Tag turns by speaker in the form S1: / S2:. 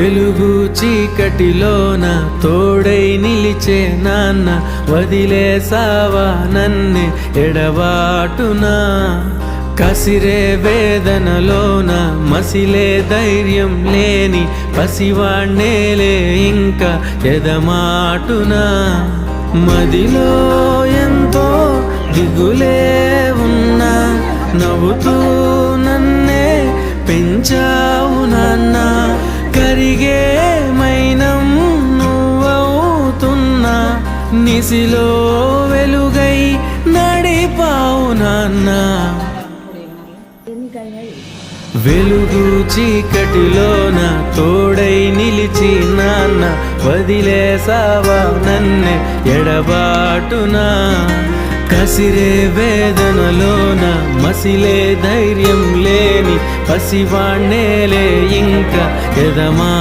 S1: వెలుగు చీకటిలోన తోడై నిలిచే నాన్న, వదిలేసావా నన్నే ఎడబాటునా. కసిరే వేదనలోన మసిలే ధైర్యం లేని పసివాణ్ణేలే ఇంకా ఎదమాటునా. మదిలో ఎంతో దిగులే ఉన్నా, నవ్వుతూ నన్నే పెంచావు నాన్న. కరిగే మైనం నువ్వవుతున్నా, నిసిలో వెలుగై నడిపావు నాన్న. వెలుగు చీకటిలోన తోడై నిలిచి నాన్న, వదిలేసావా నన్నే ఎడబాటునా. కసిరే వేదనలోన మసిలే ధైర్యం లేని పసివాణ్ణేలే ఇంకా ఎదమా.